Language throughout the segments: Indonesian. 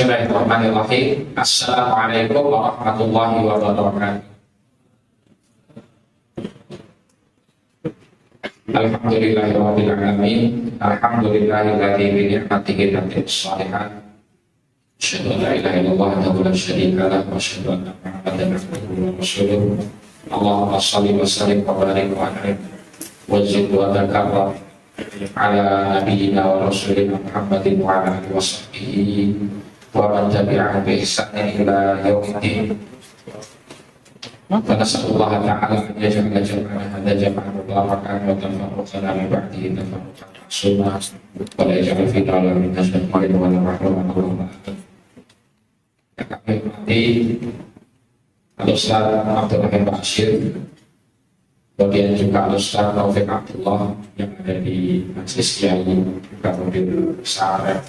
Bismillahirrahmanirrahim. Assalamualaikum warahmatullahi wabarakatuh. Alhamdulillahirabbil alamin. Alhamdulillahilladzi bi ni'matihi tatimmus shalihat. Asyhadu an la ilaha illallah wahdahu la syarika lahu wa asyhadu anna Muhammadan abduhu wa rasuluh. Allahumma shalli wa sallim wa barik wa an'im wa zid wa takarram ala nabiyyina wa rasulina Muhammadin wa ala alihi wa sahbihi wa man tabi'ahum bi ihsanin ila yaumiddin. Wa nasallallahu ta'ala an yaj'ala jam'ana hadha jam'an mubarakan wa tafarraqana min ba'dihi tafarraqan ma'suma wa la yaj'al fina wala minna syai'an wa la mahruman Allahumma amin. Yang kami hormati Al-Ustaz Abdul Rahim Bashir, kemudian juga Al-Ustaz Taufik Abdullah yang ada di Majelis Kiai Kabupaten Sarep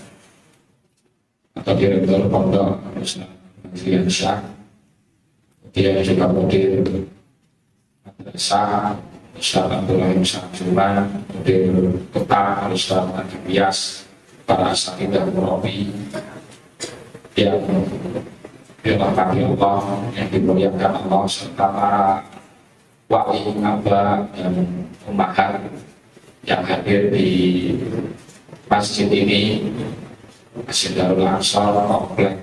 atau Direktur Pondok Ustaz Mazlian Syah, kemudian juga Mudir Madrasah Ustaz Abdul Rahim Syahjuman, Mudir Kota Ustaz Adi Bias, para asatidzah murabi yang dirahmati Allah, yang dimuliakan Allah, serta para wali abah dan ummahat yang hadir di masjid ini, Masjid Darul Ansor Komplek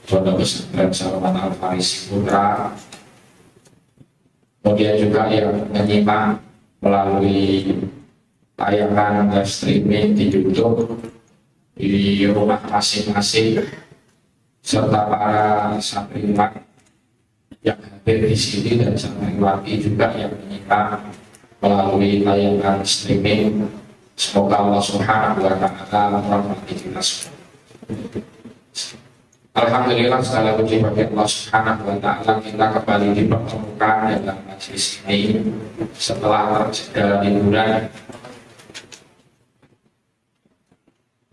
Pondok Pesantren Salman Al Farisi Putra. Kemudian juga yang menyimak melalui tayangan live streaming di YouTube di rumah masing-masing, serta para santriwan yang hadir di sini dan santriwati juga yang menyimak melalui tayangan streaming. Semoga Allah Subhanahu wa Ta'ala merahmati kita semua. Alhamdulillah, segala puji bagi Allah Subhanahu wa Ta'ala, kita kembali dipertemukan dalam majelis ini setelah terjeda liburan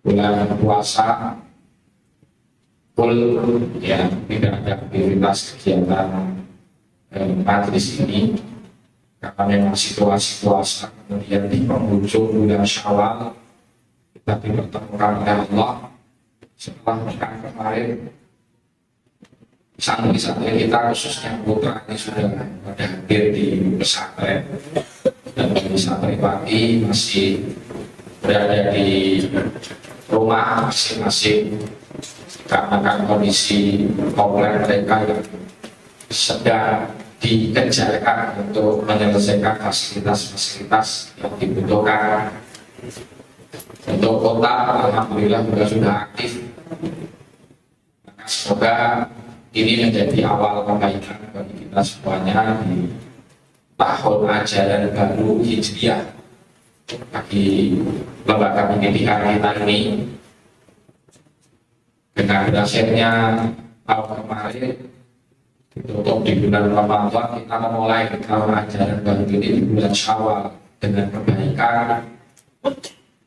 bulan puasa. Ya, tidak ada aktivitas kegiatan majelis ini karena memang situasi puasa. Kemudian di penghujung bulan Syawal kita dipertemukan oleh Allah setelah pekan kemarin. Santri-santri kita khususnya putra ini sudah pada hadir di pesantren, dan bagi santriwati masih berada di rumah masing-masing karena kan kondisi komplek mereka yang sedang dikejarkan untuk menyelesaikan fasilitas-fasilitas yang dibutuhkan. Untuk kota, alhamdulillah sudah aktif. Maka semoga ini menjadi awal kebaikan bagi kita semuanya di tahun ajaran baru Hijriah bagi lembaga pendidikan kita ini. Dengan berakhirnya tahun kemarin ditutup di bulan Ramadan, kita memulai tahun ajaran baru ini di bulan Syawal dengan kebaikan.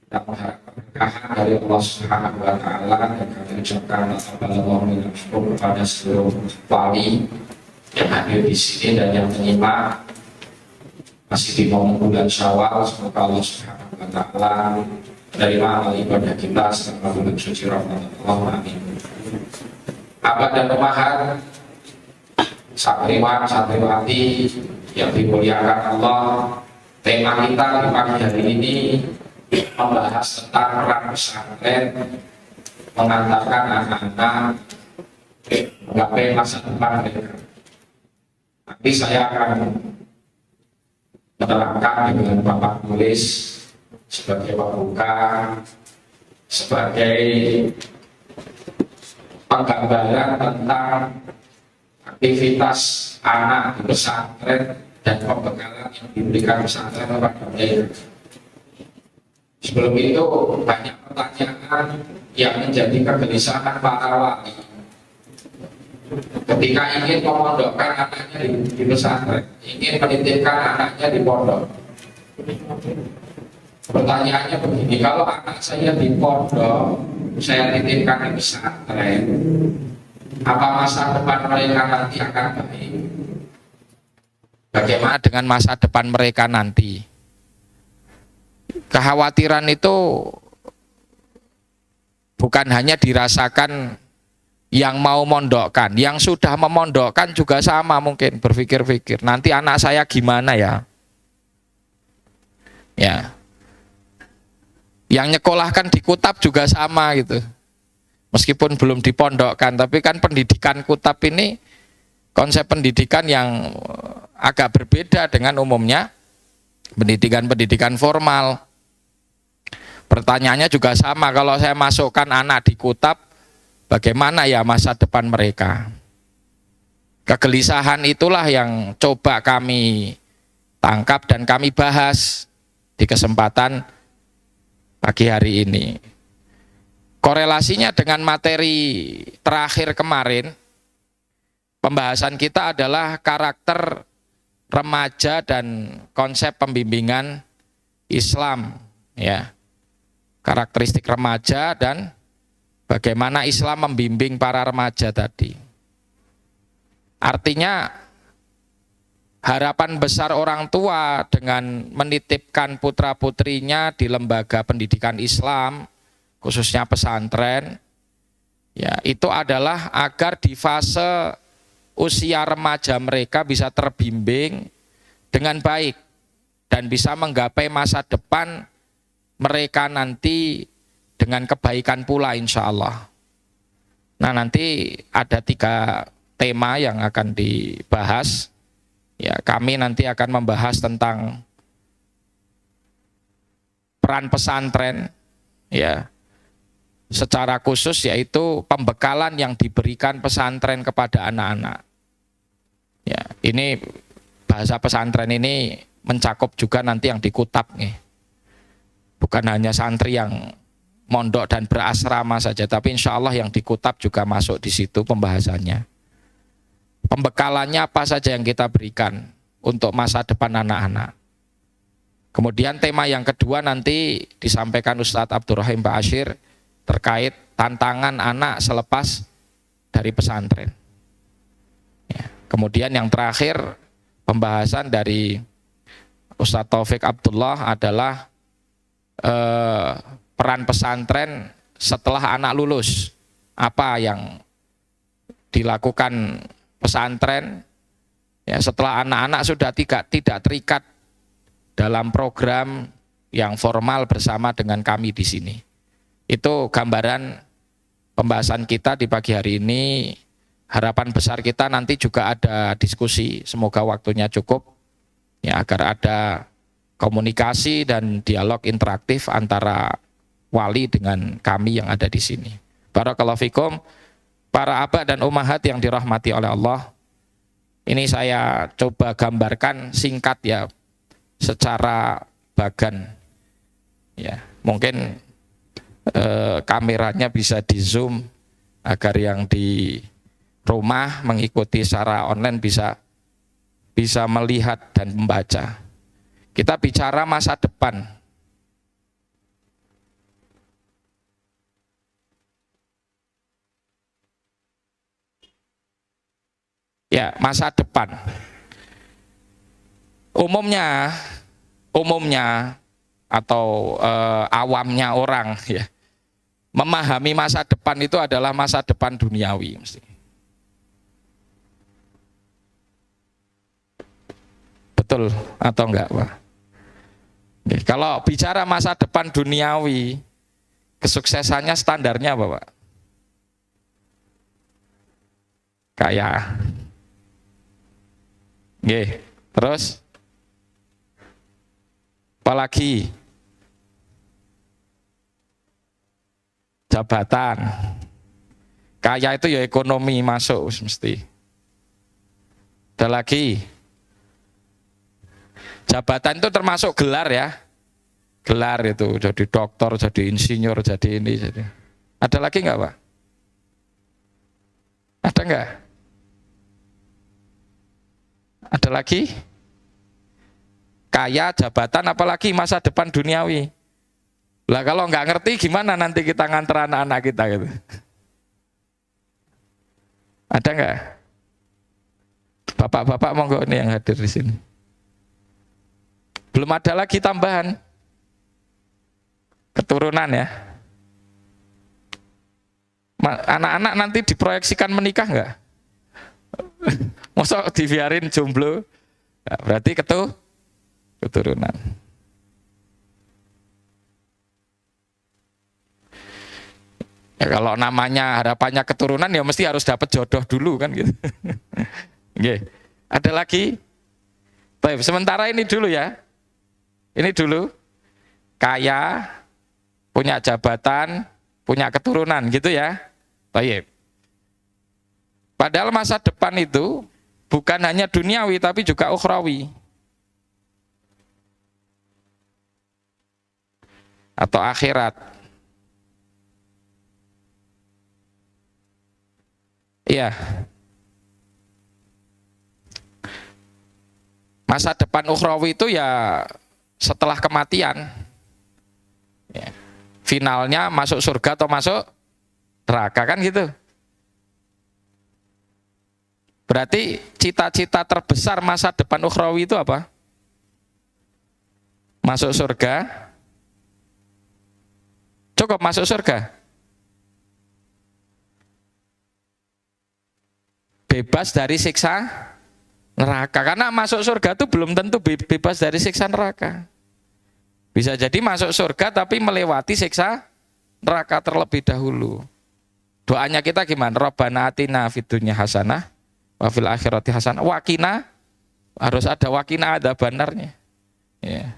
Kita mengharap keberkahan dari Allah Subhanahu wa Ta'ala, dan kami ucapkan alhamdulillah kepada seluruh wali yang hadir di sini dan yang menyimak masih di momen bulan Syawal. Semoga Allah Subhanahu wa Ta'ala dari amal ibadah kita selama bulan suci Ramadan. Allahumma amin. Abad dan pemahat, santriwan, santriwati yang dimuliakan Allah, tema kita di pagi hari ini membahas tentang peran pesantren mengantarkan anak-anak menggapai masa depan mereka. Nanti saya akan menerangkan dengan papan tulis sebagai pembuka, sebagai penggambaran tentang aktivitas anak di pesantren dan pembekalan yang diberikan pesantren kepada mereka. Sebelum itu banyak pertanyaan yang menjadi kegelisahan para wali ketika ingin memondokkan anaknya di pesantren, ingin menitipkan anaknya di pondok. Pertanyaannya begini, kalau anak saya di pondok, saya titipkan di pesantren, apa masa depan mereka nanti akan baik? Bagaimana dengan masa depan mereka nanti? Kekhawatiran itu bukan hanya dirasakan yang mau mondokkan, yang sudah memondokkan juga sama mungkin berpikir-pikir, nanti anak saya gimana ya? Ya. Yang nyekolahkan di Kutab juga sama gitu. Meskipun belum dipondokkan, tapi kan pendidikan Kutab ini konsep pendidikan yang agak berbeda dengan umumnya pendidikan-pendidikan formal. Pertanyaannya juga sama, kalau saya masukkan anak di Kutab, bagaimana ya masa depan mereka? Kegelisahan itulah yang coba kami tangkap dan kami bahas di kesempatan pagi hari ini. Korelasinya dengan materi terakhir kemarin, pembahasan kita adalah karakter remaja dan konsep pembimbingan Islam, ya. Karakteristik remaja dan bagaimana Islam membimbing para remaja tadi. Artinya harapan besar orang tua dengan menitipkan putra-putrinya di lembaga pendidikan Islam, khususnya pesantren, ya, itu adalah agar di fase usia remaja mereka bisa terbimbing dengan baik dan bisa menggapai masa depan mereka nanti dengan kebaikan pula insya Allah. Nah, nanti ada 3 tema yang akan dibahas. Ya, kami nanti akan membahas tentang peran pesantren, ya, secara khusus yaitu pembekalan yang diberikan pesantren kepada anak-anak. Ya, ini bahasa pesantren ini mencakup juga nanti yang di Kutab nih. Bukan hanya santri yang mondok dan berasrama saja, tapi insya Allah yang di Kutab juga masuk di situ pembahasannya. Pembekalannya apa saja yang kita berikan untuk masa depan anak-anak. Kemudian tema yang kedua nanti disampaikan Ustadz Abdurrahim Ba'asyir terkait tantangan anak selepas dari pesantren. Ya. Kemudian yang terakhir pembahasan dari Ustadz Taufik Abdullah adalah peran pesantren setelah anak lulus. Apa yang dilakukan pesantren ya setelah anak-anak sudah tidak terikat dalam program yang formal bersama dengan kami di sini. Itu gambaran pembahasan kita di pagi hari ini. Harapan besar kita nanti juga ada diskusi, semoga waktunya cukup ya, agar ada komunikasi dan dialog interaktif antara wali dengan kami yang ada di sini. Barakallahu fikum, para abah dan ummahat yang dirahmati oleh Allah. Ini saya coba gambarkan singkat ya, secara bagan. Ya, mungkin kameranya bisa di zoom agar yang di rumah mengikuti secara online bisa melihat dan membaca. Kita bicara masa depan. Ya, masa depan. Umumnya atau awamnya orang ya, memahami masa depan itu adalah masa depan duniawi mesti. Betul atau enggak, Pak? Oke, kalau bicara masa depan duniawi, kesuksesannya standarnya apa, Pak? Kaya. Oke, terus apalagi? Jabatan. Kaya itu ya ekonomi masuk mesti. Ada lagi? Jabatan itu termasuk gelar ya. Gelar itu jadi dokter, jadi insinyur, jadi ini, jadi. Ada lagi enggak, Pak? Ada enggak? Ada lagi? Kaya, jabatan, apalagi masa depan duniawi. Lah kalau enggak ngerti gimana nanti kita nganter anak-anak kita gitu. Ada enggak? Bapak-bapak monggo ini yang hadir di sini. Belum ada lagi tambahan keturunan ya. Anak-anak nanti diproyeksikan menikah nggak? Masa dibiarin jomblo? Nah, berarti keturunan. Ya, kalau namanya harapannya keturunan ya mesti harus dapat jodoh dulu kan gitu. Oke. Ada lagi? Baik, sementara ini dulu ya. Ini dulu. Kaya, punya jabatan, punya keturunan gitu ya. Baik. Padahal masa depan itu bukan hanya duniawi tapi juga ukhrawi. Atau akhirat. Iya. Masa depan ukhrawi itu ya setelah kematian. Ya. Finalnya masuk surga atau masuk neraka kan gitu. Berarti cita-cita terbesar masa depan ukhrawi itu apa? Masuk surga. Cukup masuk surga. Bebas dari siksa neraka. Karena masuk surga itu belum tentu bebas dari siksa neraka. Bisa jadi masuk surga tapi melewati siksa neraka terlebih dahulu. Doanya kita gimana? Rabbana atina fid dunya hasanah wa fil akhirati hasanah wa qina, harus ada wakina, ada banarnya. Ya.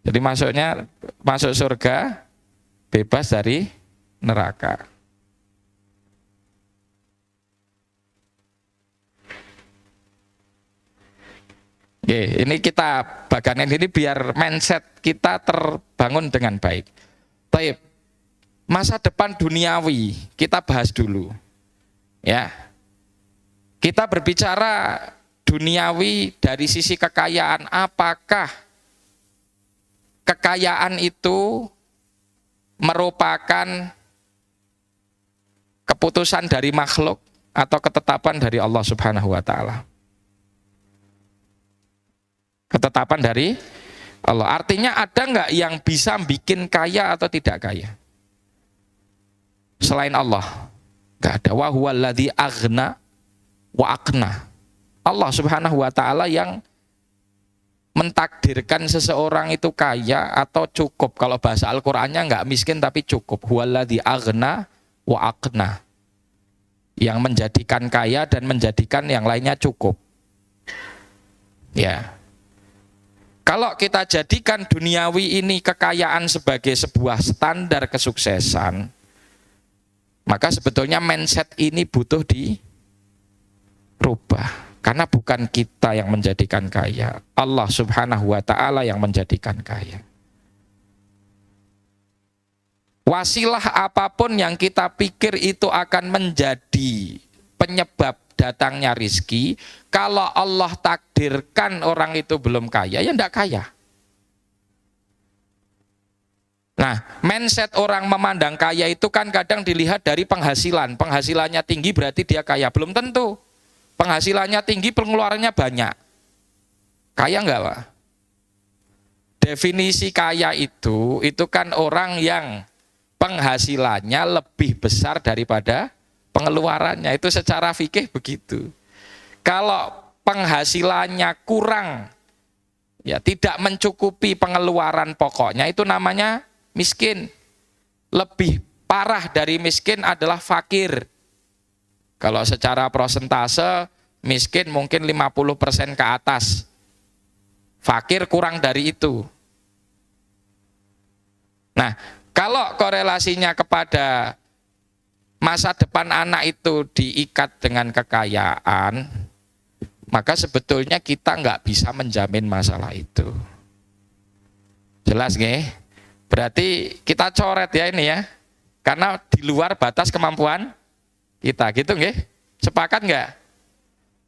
Jadi masuk surga bebas dari neraka. Oke, ini kita bagian ini biar mindset kita terbangun dengan baik. Baik, masa depan duniawi kita bahas dulu. Ya, kita berbicara duniawi dari sisi kekayaan. Apakah kekayaan itu merupakan keputusan dari makhluk atau ketetapan dari Allah Subhanahu wa Ta'ala? Ketetapan dari Allah. Artinya ada nggak yang bisa bikin kaya atau tidak kaya? Selain Allah, nggak ada. Wa huwallazi aghna wa aqna. Allah Subhanahu wa Ta'ala yang mentakdirkan seseorang itu kaya atau cukup. Kalau bahasa Al-Qur'annya nggak miskin tapi cukup. Huwallazi aghna wa aqna. Yang menjadikan kaya dan menjadikan yang lainnya cukup. Ya. Kalau kita jadikan duniawi ini kekayaan sebagai sebuah standar kesuksesan, maka sebetulnya mindset ini butuh dirubah. Karena bukan kita yang menjadikan kaya, Allah Subhanahu wa Ta'ala yang menjadikan kaya. Wasilah apapun yang kita pikir itu akan menjadi penyebab datangnya rizki, kalau Allah takdirkan orang itu belum kaya, ya tidak kaya. Nah, mindset orang memandang kaya itu kan kadang dilihat dari penghasilan. Penghasilannya tinggi berarti dia kaya. Belum tentu. Penghasilannya tinggi, pengeluarannya banyak. Kaya enggak, Pak? Definisi kaya itu kan orang yang penghasilannya lebih besar daripada pengeluarannya. Itu secara fikih begitu. Kalau penghasilannya kurang, ya tidak mencukupi pengeluaran pokoknya, itu namanya miskin. Lebih parah dari miskin adalah fakir. Kalau secara prosentase, miskin mungkin 50% ke atas. Fakir kurang dari itu. Nah, kalau korelasinya kepada masa depan anak itu diikat dengan kekayaan, maka sebetulnya kita nggak bisa menjamin masalah itu. Jelas nggih? Berarti kita coret ya ini ya, karena di luar batas kemampuan kita, gitu nggih? Sepakat nggak?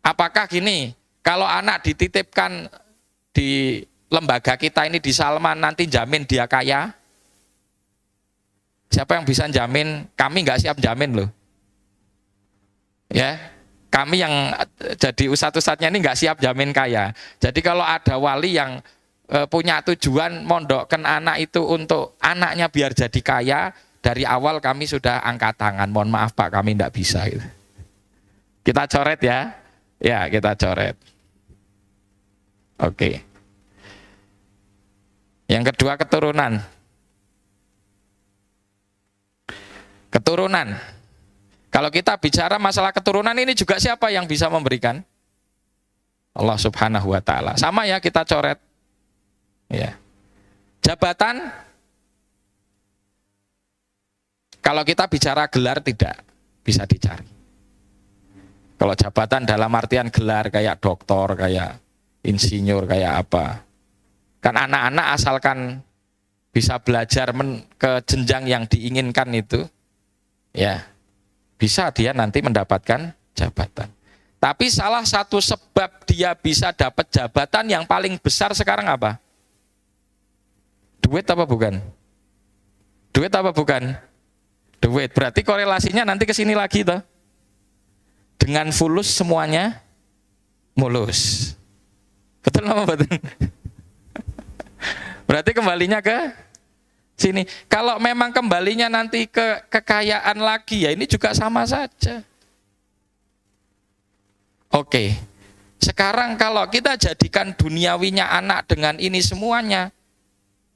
Apakah gini, kalau anak dititipkan di lembaga kita ini di Salman, nanti jamin dia kaya? Siapa yang bisa jamin? Kami nggak siap jamin loh. Ya, kami yang jadi ustadz-ustadznya ini nggak siap jamin kaya. Jadi kalau ada wali yang punya tujuan mondokkan anak itu untuk anaknya biar jadi kaya, dari awal kami sudah angkat tangan, mohon maaf Pak kami tidak bisa. Gitu. Kita coret ya, ya kita coret. Oke. Yang kedua keturunan. Keturunan. Kalau kita bicara masalah keturunan ini juga siapa yang bisa memberikan? Allah Subhanahu wa taala. Sama ya kita coret. Ya. Jabatan, kalau kita bicara gelar tidak bisa dicari. Kalau jabatan dalam artian gelar kayak doktor, kayak insinyur, kayak apa. Kan anak-anak asalkan bisa belajar ke jenjang yang diinginkan itu, ya bisa dia nanti mendapatkan jabatan. Tapi salah satu sebab dia bisa dapat jabatan yang paling besar sekarang apa? Duit apa bukan? Duit apa bukan? Duit. Berarti korelasinya nanti ke sini lagi toh. Dengan fulus semuanya mulus. Betul apa betul? Berarti kembalinya ke sini. Kalau memang kembalinya nanti ke kekayaan lagi ya ini juga sama saja. Oke. Sekarang kalau kita jadikan duniawinya anak dengan ini semuanya,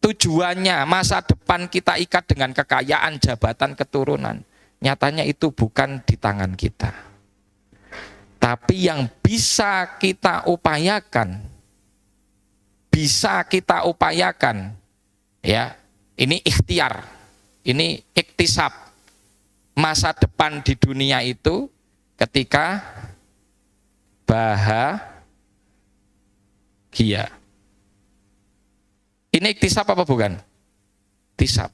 tujuannya masa depan kita ikat dengan kekayaan, jabatan, keturunan. Nyatanya itu bukan di tangan kita. Tapi yang bisa kita upayakan, ya, ini ikhtiar, ini iktisab. Masa depan di dunia itu ketika bahagia. Ini iktisab apa bukan? Iktisab.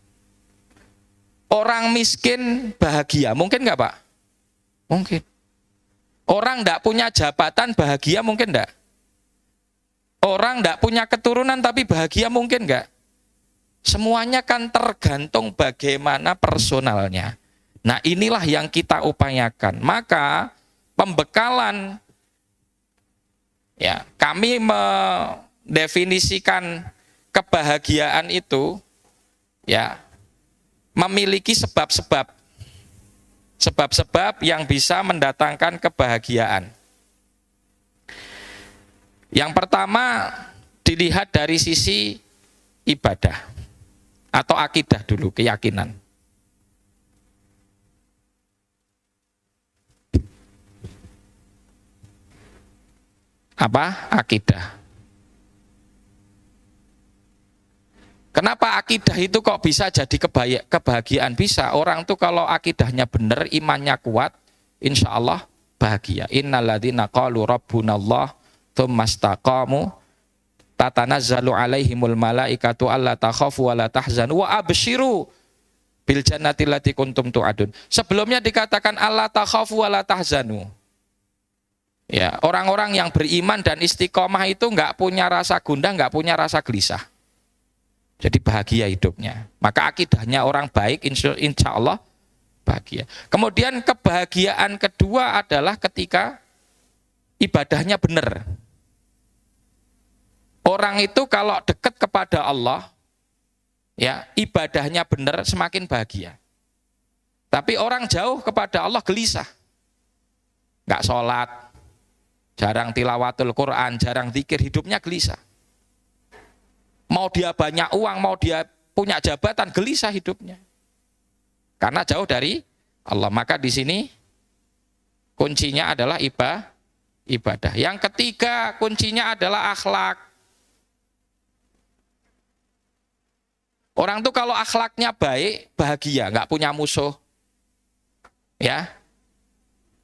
Orang miskin bahagia, mungkin nggak Pak? Mungkin. Orang nggak punya jabatan bahagia, mungkin nggak? Orang nggak punya keturunan tapi bahagia, mungkin nggak? Semuanya kan tergantung bagaimana personalnya. Nah inilah yang kita upayakan. Maka pembekalan, ya kami mendefinisikan kebahagiaan itu ya memiliki sebab-sebab yang bisa mendatangkan kebahagiaan. Yang pertama dilihat dari sisi ibadah atau akidah dulu, keyakinan. Apa? Akidah. Kenapa akidah itu kok bisa jadi kebahagiaan? Bisa. Orang tuh kalau akidahnya benar, imannya kuat, insya Allah bahagia. Innalladzina qalu rabbunallah tsumastaqamu tatanazzalu alaihimul malaikatu alla takhafu wa la tahzanu wa absyiru bil jannati allati kuntum tu'adun. Sebelumnya dikatakan alla takhafu wa la tahzanu. Ya, orang-orang yang beriman dan istiqomah itu enggak punya rasa gundah, enggak punya rasa gelisah. Jadi bahagia hidupnya. Maka akidahnya orang baik insya Allah bahagia. Kemudian kebahagiaan kedua adalah ketika ibadahnya benar. Orang itu kalau dekat kepada Allah, ya ibadahnya benar semakin bahagia. Tapi orang jauh kepada Allah gelisah. Enggak sholat, jarang tilawatul Quran, jarang zikir, hidupnya gelisah. Mau dia banyak uang, mau dia punya jabatan, gelisah hidupnya. Karena jauh dari Allah. Maka di sini kuncinya adalah ibadah. Yang ketiga kuncinya adalah akhlak. Orang tuh kalau akhlaknya baik, bahagia, nggak punya musuh. Ya.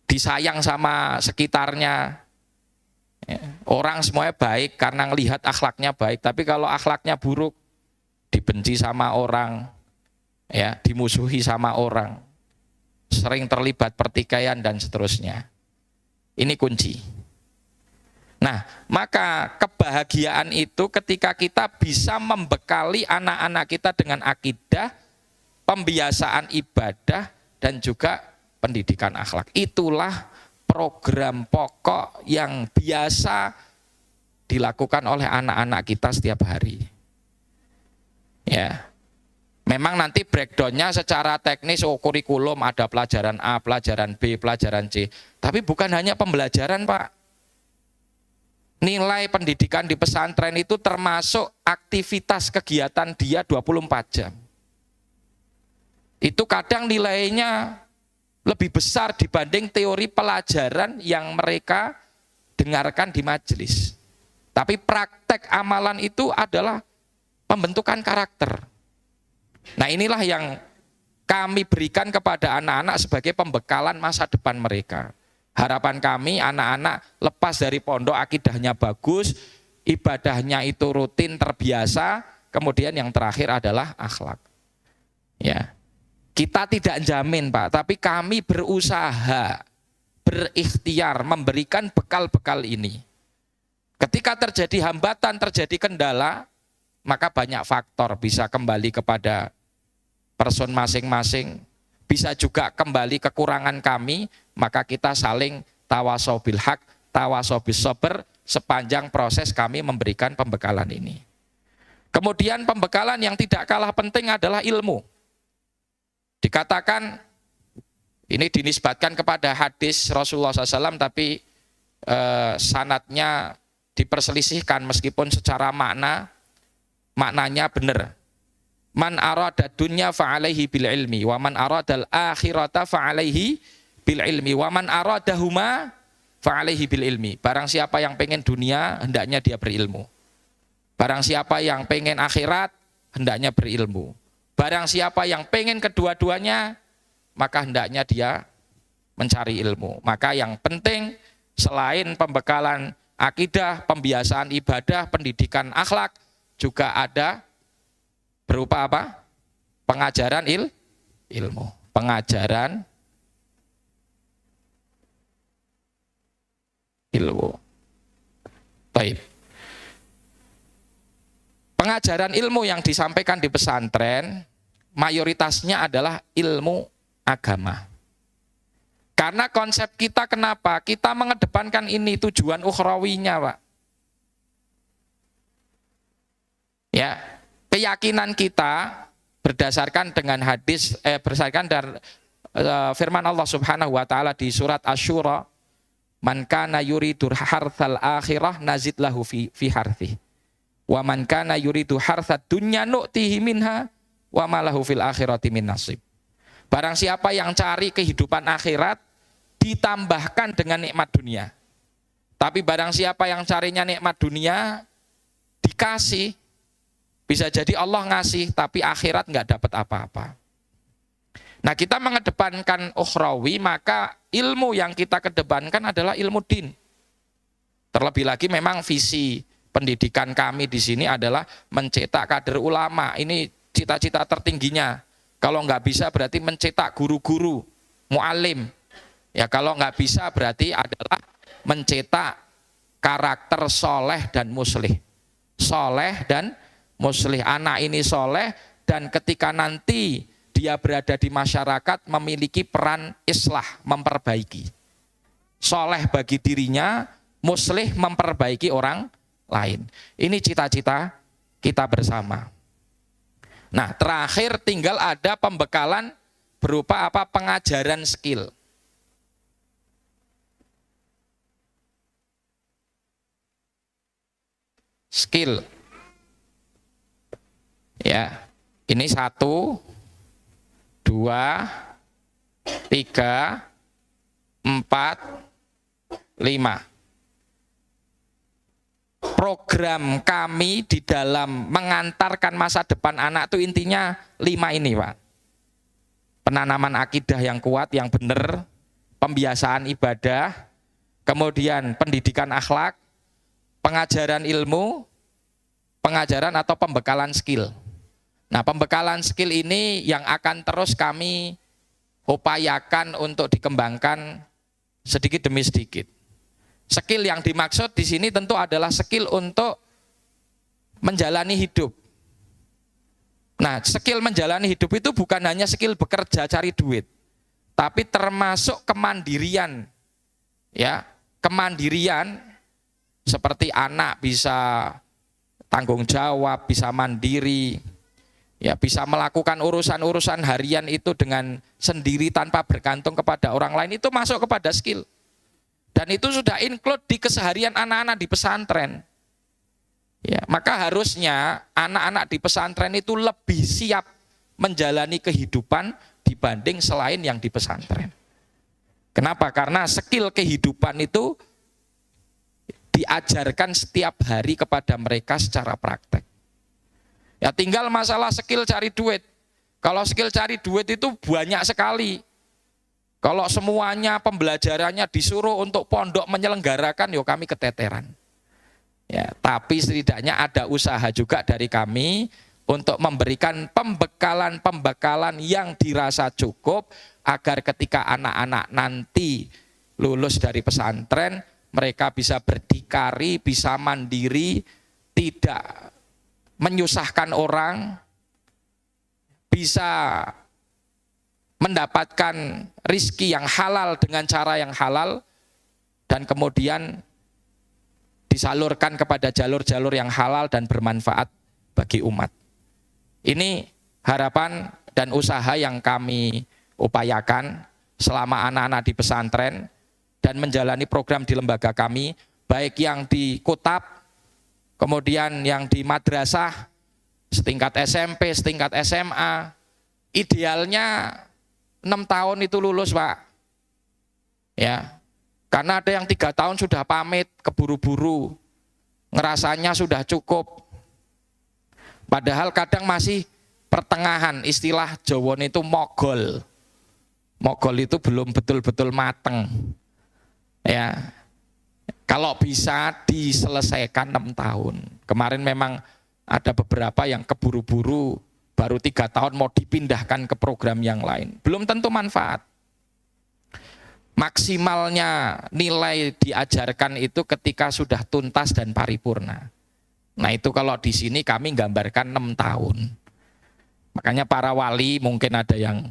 Disayang sama sekitarnya. Orang semuanya baik karena melihat akhlaknya baik, tapi kalau akhlaknya buruk, dibenci sama orang, ya, dimusuhi sama orang, sering terlibat pertikaian dan seterusnya. Ini kunci. Nah, maka kebahagiaan itu ketika kita bisa membekali anak-anak kita dengan akidah, pembiasaan ibadah, dan juga pendidikan akhlak. Itulah program pokok yang biasa dilakukan oleh anak-anak kita setiap hari. Ya. Memang nanti breakdownnya secara teknis, kurikulum ada pelajaran A, pelajaran B, pelajaran C. Tapi bukan hanya pembelajaran, Pak. Nilai pendidikan di pesantren itu termasuk aktivitas kegiatan dia 24 jam. Itu kadang nilainya lebih besar dibanding teori pelajaran yang mereka dengarkan di majelis. Tapi praktek amalan itu adalah pembentukan karakter. Nah, inilah yang kami berikan kepada anak-anak sebagai pembekalan masa depan mereka. Harapan kami anak-anak lepas dari pondok akidahnya bagus, ibadahnya itu rutin terbiasa, kemudian yang terakhir adalah akhlak. Ya. Kita tidak jamin, Pak, tapi kami berusaha, berikhtiar memberikan bekal-bekal ini. Ketika terjadi hambatan, terjadi kendala, maka banyak faktor, bisa kembali kepada person masing-masing, bisa juga kembali kekurangan kami, maka kita saling tawasau bil haq, tawasau bis sabr sepanjang proses kami memberikan pembekalan ini. Kemudian pembekalan yang tidak kalah penting adalah ilmu. Dikatakan, ini dinisbatkan kepada hadis Rasulullah SAW, tapi sanadnya diperselisihkan meskipun secara maknanya benar. Man arada dunya fa'alaihi bil ilmi wa man aradal akhirata fa'alaihi bil ilmi wa man aradahuma fa'alaihi bil ilmi. Barang siapa yang pengen dunia, hendaknya dia berilmu. Barang siapa yang pengen akhirat, hendaknya berilmu. Barang siapa yang pengen kedua-duanya, maka hendaknya dia mencari ilmu. Maka yang penting selain pembekalan akidah, pembiasaan ibadah, pendidikan akhlak, juga ada berupa apa? Pengajaran ilmu. Pengajaran ilmu. Baik. Pengajaran ilmu yang disampaikan di pesantren mayoritasnya adalah ilmu agama. Karena konsep kita kenapa? Kita mengedepankan ini tujuan ukhrawinya, Pak. Ya, keyakinan kita berdasarkan dengan hadis, berdasarkan dari firman Allah Subhanahu wa taala di surat Asy-Syura, "Man kana yuridu hartsal akhirah nazid lahu fi harthi. Wa man kana yuridu hartsad dunya nu'tihi minha wa ma lahu fil akhirati min nasib." Barang siapa yang cari kehidupan akhirat, ditambahkan dengan nikmat dunia. Tapi barang siapa yang carinya nikmat dunia, dikasih. Bisa jadi Allah ngasih, tapi akhirat nggak dapat apa-apa. Nah, kita mengedepankan ukhrawi, maka ilmu yang kita kedepankan adalah ilmu din. Terlebih lagi memang visi pendidikan kami di sini adalah mencetak kader ulama. Ini cita-cita tertingginya. Kalau nggak bisa berarti mencetak guru-guru, mu'alim. Ya, kalau nggak bisa berarti adalah mencetak karakter soleh dan muslih. Soleh dan muslih, anak ini soleh, dan ketika nanti dia berada di masyarakat memiliki peran islah, memperbaiki. Soleh bagi dirinya, muslih memperbaiki orang lain. Ini cita-cita kita bersama. Nah, terakhir tinggal ada pembekalan berupa apa? Pengajaran skill. Skill. Ya, ini 1, 2, 3, 4, 5. Program kami di dalam mengantarkan masa depan anak itu intinya 5 ini, Pak. Penanaman akidah yang kuat, yang benar, pembiasaan ibadah, kemudian pendidikan akhlak, pengajaran ilmu, pengajaran atau pembekalan skill. Nah, pembekalan skill ini yang akan terus kami upayakan untuk dikembangkan sedikit demi sedikit. Skill yang dimaksud di sini tentu adalah skill untuk menjalani hidup. Nah, skill menjalani hidup itu bukan hanya skill bekerja cari duit, tapi termasuk kemandirian. Ya, kemandirian seperti anak bisa tanggung jawab, bisa mandiri. Ya, bisa melakukan urusan-urusan harian itu dengan sendiri tanpa bergantung kepada orang lain, itu masuk kepada skill. Dan itu sudah include di keseharian anak-anak di pesantren. Ya, maka harusnya anak-anak di pesantren itu lebih siap menjalani kehidupan dibanding selain yang di pesantren. Kenapa? Karena skill kehidupan itu diajarkan setiap hari kepada mereka secara praktek. Ya tinggal masalah skill cari duit. Kalau skill cari duit itu banyak sekali. Kalau semuanya pembelajarannya disuruh untuk pondok menyelenggarakan, yo kami keteteran. Ya, tapi setidaknya ada usaha juga dari kami untuk memberikan pembekalan yang dirasa cukup agar ketika anak-anak nanti lulus dari pesantren, mereka bisa berdikari, bisa mandiri, tidak menyusahkan orang, bisa mendapatkan rizki yang halal dengan cara yang halal, dan kemudian disalurkan kepada jalur-jalur yang halal dan bermanfaat bagi umat. Ini harapan dan usaha yang kami upayakan selama anak-anak di pesantren dan menjalani program di lembaga kami, baik yang di Kutab, kemudian yang di madrasah, setingkat SMP, setingkat SMA, idealnya 6 tahun itu lulus, Pak. Ya, karena ada yang 3 tahun sudah pamit, keburu-buru, ngerasanya sudah cukup. Padahal kadang masih pertengahan, istilah Jawa itu mogol. Mogol itu belum betul-betul mateng. Ya. Kalau bisa diselesaikan 6 tahun. Kemarin memang ada beberapa yang keburu-buru, baru 3 tahun mau dipindahkan ke program yang lain. Belum tentu manfaat. Maksimalnya nilai diajarkan itu ketika sudah tuntas dan paripurna. Nah itu kalau di sini kami gambarkan 6 tahun. Makanya para wali mungkin ada yang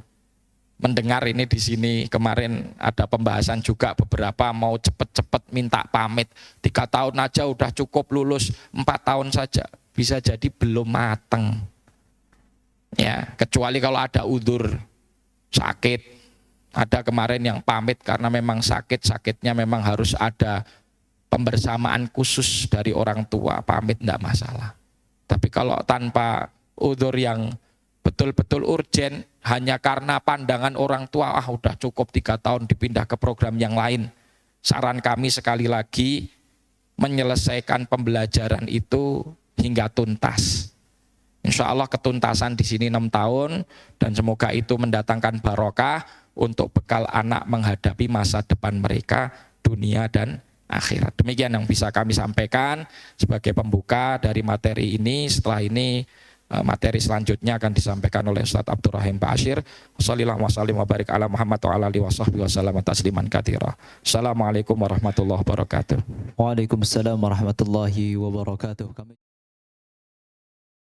mendengar ini di sini, kemarin ada pembahasan juga beberapa mau cepet-cepet minta pamit, 3 tahun aja udah cukup lulus, 4 tahun saja bisa jadi belum mateng. Ya, kecuali kalau ada udzur sakit, ada kemarin yang pamit karena memang sakitnya memang harus ada pembersamaan khusus dari orang tua, pamit enggak masalah. Tapi kalau tanpa udzur yang betul-betul urgen, hanya karena pandangan orang tua, udah cukup 3 tahun dipindah ke program yang lain. Saran kami sekali lagi, menyelesaikan pembelajaran itu hingga tuntas. Insya Allah ketuntasan di sini 6 tahun, dan semoga itu mendatangkan barokah untuk bekal anak menghadapi masa depan mereka, dunia dan akhirat. Demikian yang bisa kami sampaikan sebagai pembuka dari materi ini. Setelah ini materi selanjutnya akan disampaikan oleh Ustaz Abdurrahim Ba'asyir. Wassallallahu wasallim wa barik ala Muhammad wa ala alihi wasahbihi wasallam tasliman katsira. Assalamualaikum warahmatullahi wabarakatuh. Waalaikumsalam warahmatullahi wabarakatuh.